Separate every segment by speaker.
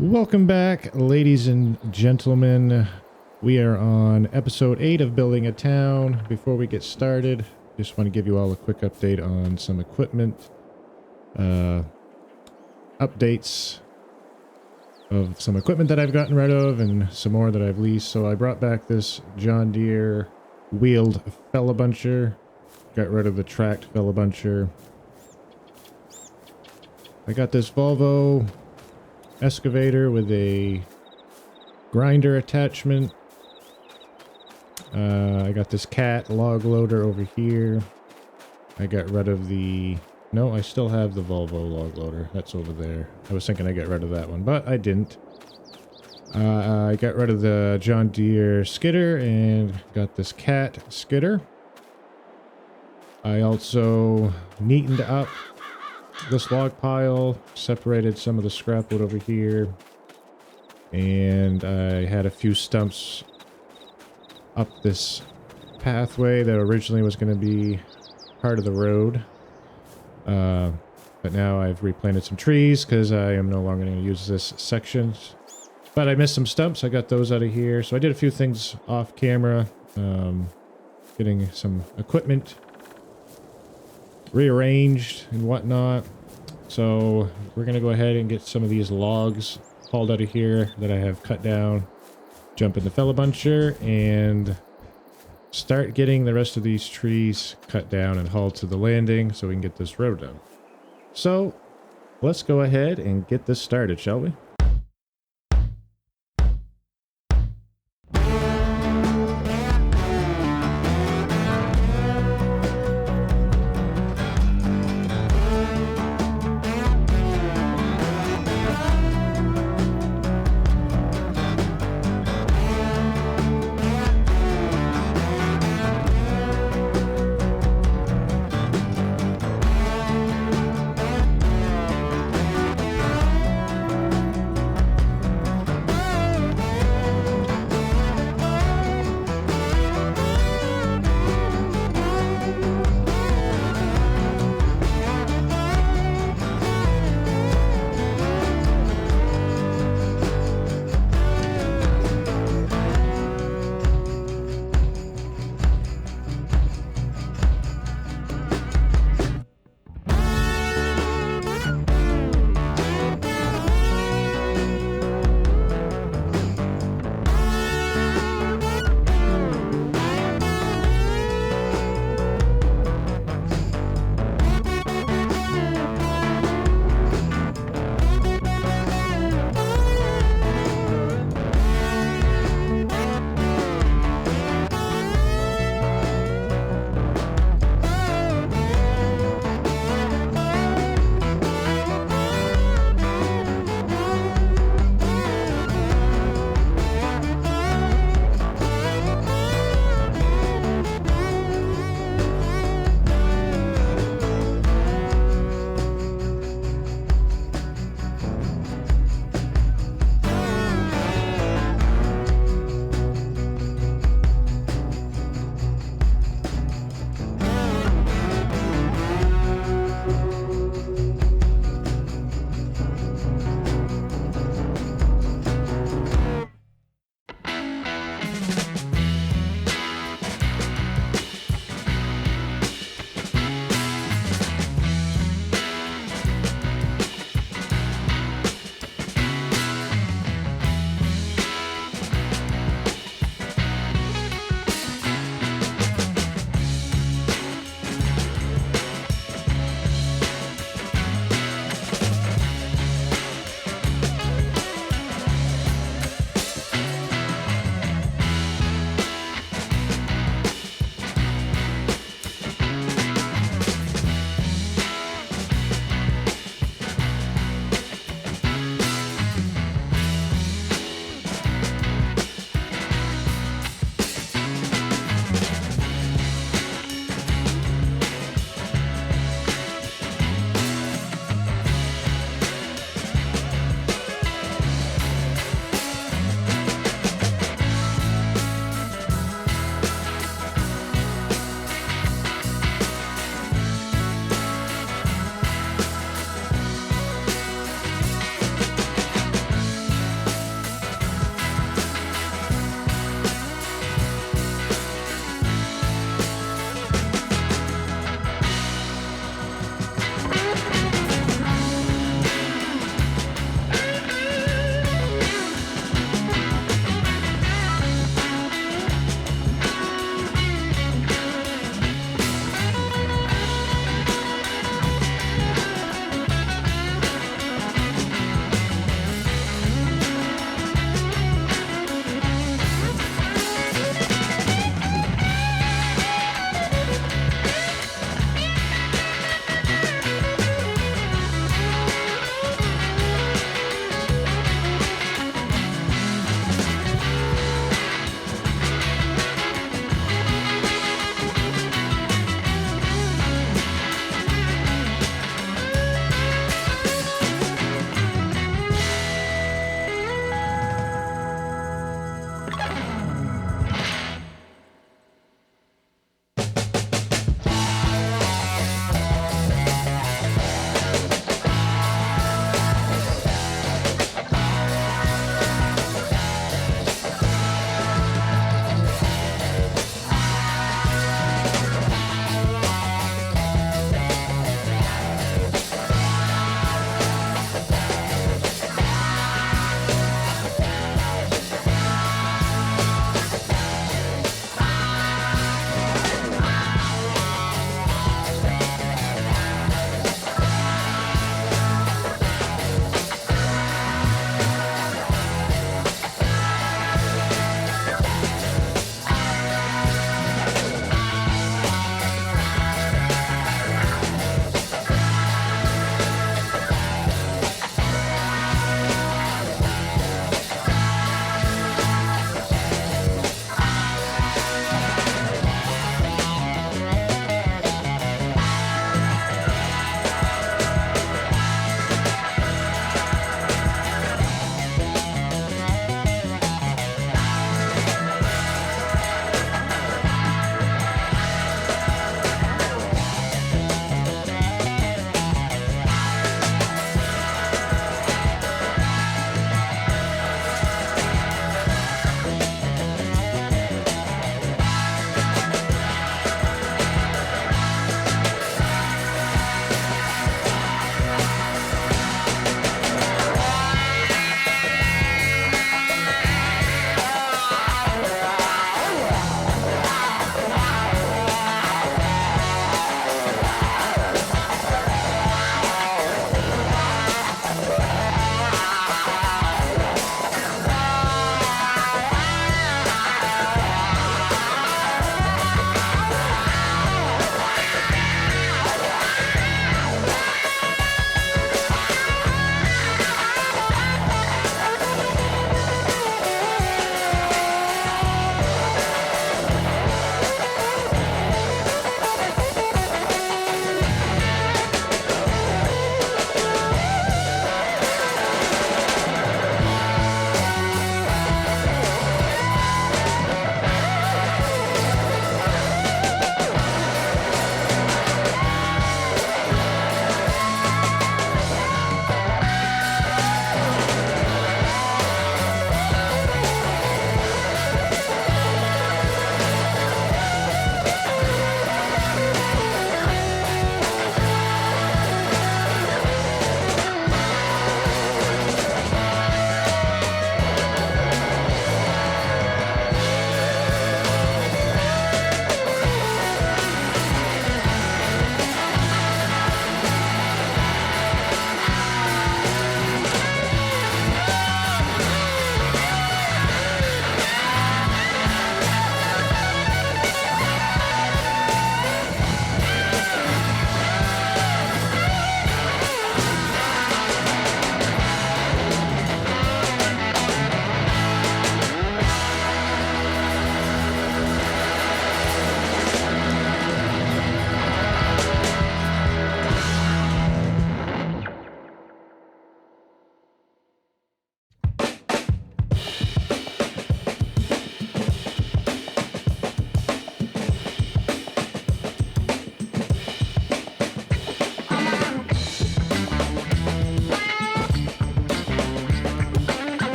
Speaker 1: Welcome back, ladies and gentlemen. We are on episode 8 of Building a Town. Before we get started, just want to give you all a quick update on some equipment. Updates of some equipment that I've gotten rid of and some more that I've leased. So I brought back this John Deere wheeled fellabuncher. Got rid of the tracked fellabuncher. I got this Volvo excavator with a grinder attachment. I got this cat log loader over here. I got rid of the... No, I still have the Volvo log loader. That's over there. I was thinking I'd get rid of that one, but I didn't. I got rid of the John Deere skidder and got this cat skidder. I also neatened up this log pile, separated some of the scrap wood over here, and I had a few stumps up this pathway that originally was going to be part of the road. But now I've replanted some trees because I am no longer going to use this section. But I missed some stumps. I got those out of here. So I did a few things off camera, getting some equipment rearranged and whatnot. So we're going to go ahead and get some of these logs hauled out of here that I have cut down, jump in the fellabuncher, and start getting the rest of these trees cut down and hauled to the landing so we can get this road done. So let's go ahead and get this started, shall we?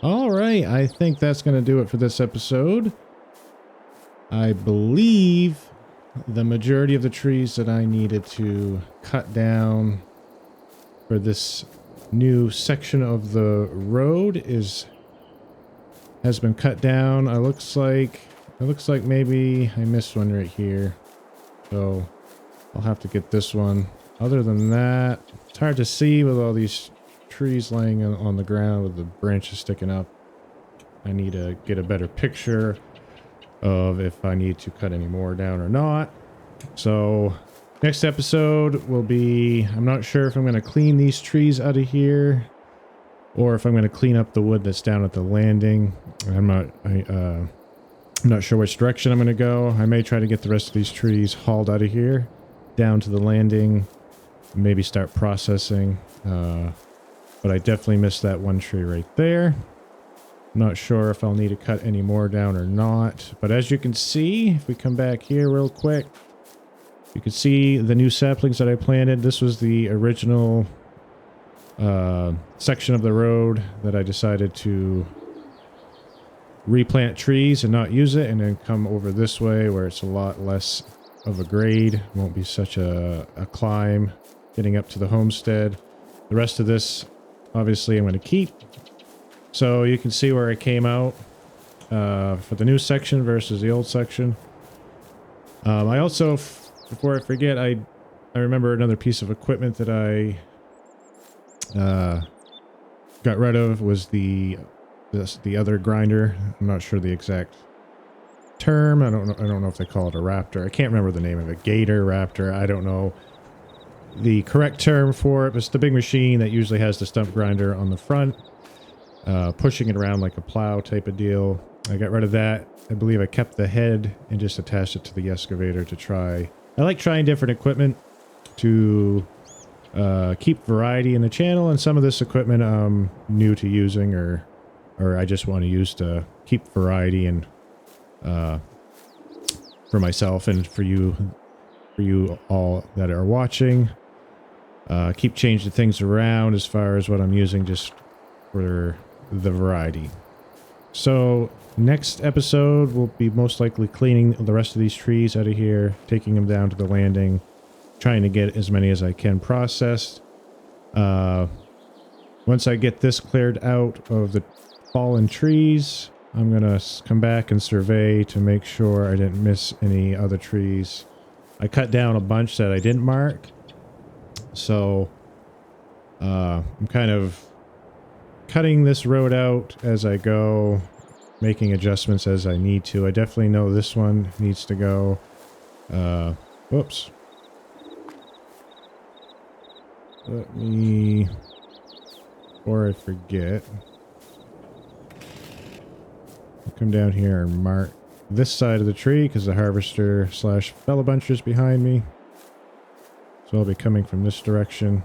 Speaker 1: All right, I think that's going to do it for this episode. I believe the majority of the trees that I needed to cut down for this new section of the road has been cut down. It looks like maybe I missed one right here. So I'll have to get this one. Other than that, it's hard to see with all these trees laying on the ground with the branches sticking up. I need to get a better picture of if I need to cut any more down or not. So next episode will be, I'm not sure if I'm going to clean these trees out of here or if I'm going to clean up the wood that's down at the landing. I'm not sure which direction I'm going to go. I may try to get the rest of these trees hauled out of here down to the landing, maybe start processing. But I definitely missed that one tree right there. I'm not sure if I'll need to cut any more down or not. But as you can see, if we come back here real quick, you can see the new saplings that I planted. This was the original section of the road that I decided to replant trees and not use it, and then come over this way where it's a lot less of a grade. Won't be such a climb getting up to the homestead. The rest of this, obviously, I'm going to keep. So you can see where I came out for the new section versus the old section. I also, before I forget, I remember another piece of equipment that I got rid of was the other grinder. I'm not sure the exact term. I don't know if they call it a Raptor. I can't remember the name of it. Gator, Raptor. I don't know the correct term for it. But it's the big machine that usually has the stump grinder on the front, pushing it around like a plow type of deal. I got rid of that. I believe I kept the head and just attached it to the excavator to try. I like trying different equipment to keep variety in the channel, and some of this equipment I'm new to using, or I just want to use to keep variety and for myself and for you all that are watching. Keep changing things around as far as what I'm using just for the variety. So next episode will be most likely cleaning the rest of these trees out of here, taking them down to the landing, trying to get as many as I can processed. Once I get this cleared out of the fallen trees, I'm gonna come back and survey to make sure I didn't miss any other trees. I cut down a bunch that I didn't mark, so I'm kind of cutting this road out as I go, making adjustments as I need to. I definitely know this one needs to go. Whoops. Let me, before I forget, I'll come down here and mark this side of the tree because the harvester slash fellow buncher is behind me. So I'll be coming from this direction.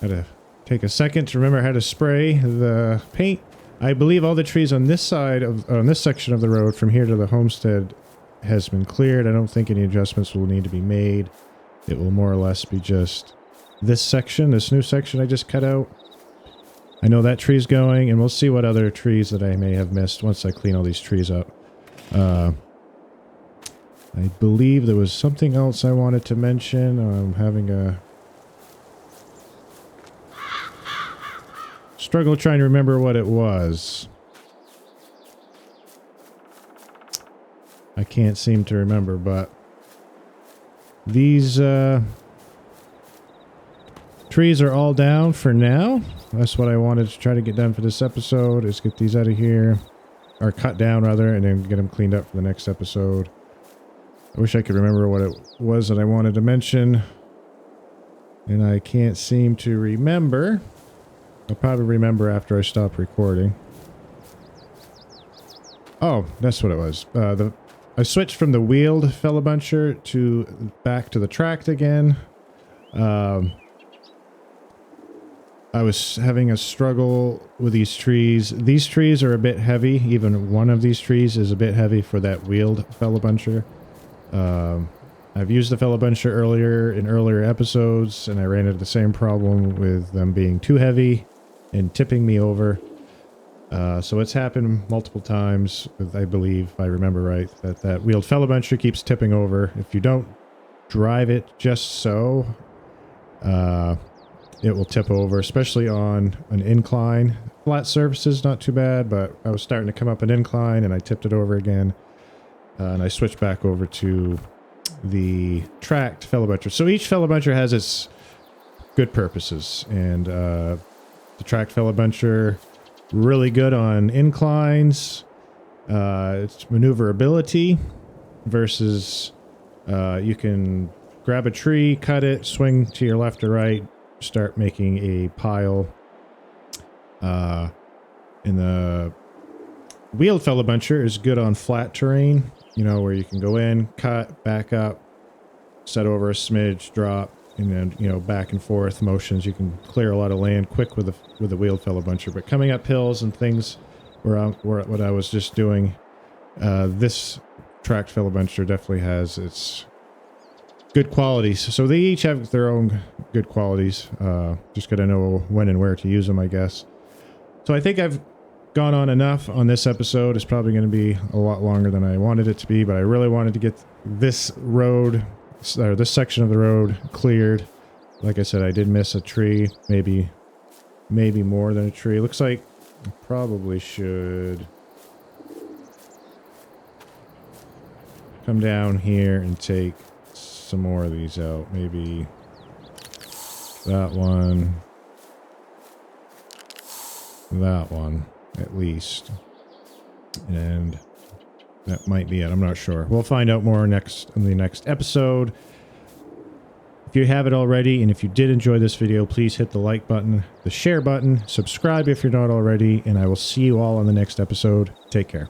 Speaker 1: Had to take a second to remember how to spray the paint. I believe all the trees on this side of, on this section of the road from here to the homestead has been cleared. I don't think any adjustments will need to be made. It will more or less be just this section, this new section I just cut out. I know that tree's going, and we'll see what other trees that I may have missed once I clean all these trees up. I believe there was something else I wanted to mention. I'm having a struggle trying to remember what it was. I can't seem to remember, but these trees are all down for now. That's what I wanted to try to get done for this episode, is get these out of here, or cut down rather, and then get them cleaned up for the next episode. I wish I could remember what it was that I wanted to mention, and I can't seem to remember. I'll probably remember after I stop recording. Oh, that's what it was. I switched from the wheeled fellow buncher to back to the tracked again. I was having a struggle with these trees. These trees are a bit heavy. Even one of these trees is a bit heavy for that wheeled fellow buncher. I've used the Felibenture earlier in earlier episodes, and I ran into the same problem with them being too heavy and tipping me over. So it's happened multiple times, with, I believe, if I remember right, that wheeled Felibenture keeps tipping over. If you don't drive it just so, it will tip over, especially on an incline. Flat surfaces, not too bad, but I was starting to come up an incline and I tipped it over again. And I switched back over to the tracked Felibenture. So each Felibenture has its good purposes, and the tracked Felibenture, really good on inclines. Its maneuverability versus you can grab a tree, cut it, swing to your left or right, start making a pile. In the wheeled Felibenture is good on flat terrain, you know, where you can go in, cut, back up, set over a smidge, drop, and then, you know, back and forth motions. You can clear a lot of land quick with the wheeled Felibenture. But coming up hills and things, where what I was just doing, this tracked Felibenture definitely has its good qualities. So they each have their own good qualities. Just gotta know when and where to use them, I guess. So I think I've gone on enough on this episode. It's probably going to be a lot longer than I wanted it to be, but I really wanted to get this road, or this section of the road, cleared. Like I said, I did miss a tree, maybe more than a tree. Looks like I probably should come down here and take some more of these out. Maybe that one, that one. At least. And that might be it. I'm not sure. We'll find out more in the next episode. If you have it already, and if you did enjoy this video, please hit the like button, the share button, subscribe if you're not already, and I will see you all on the next episode. Take care.